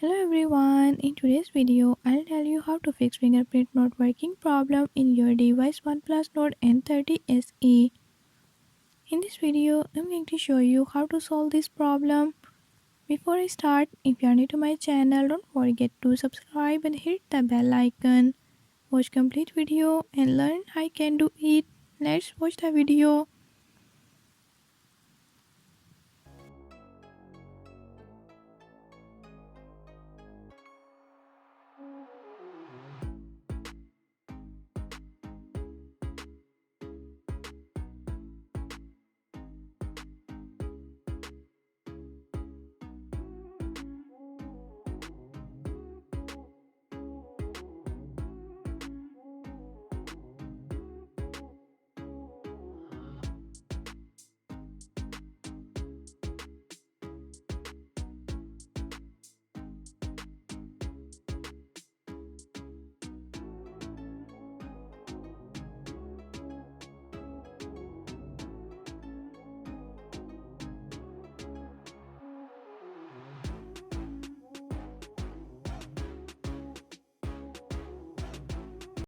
Hello everyone, in today's video I'll tell you how to fix fingerprint not working problem in your device OnePlus Nord N30 SE. In this video I'm going to show you how to solve this problem. Before I start, if you are new to my channel, don't forget to subscribe and hit the bell icon. Watch complete video and learn how I can do it. Let's watch the video.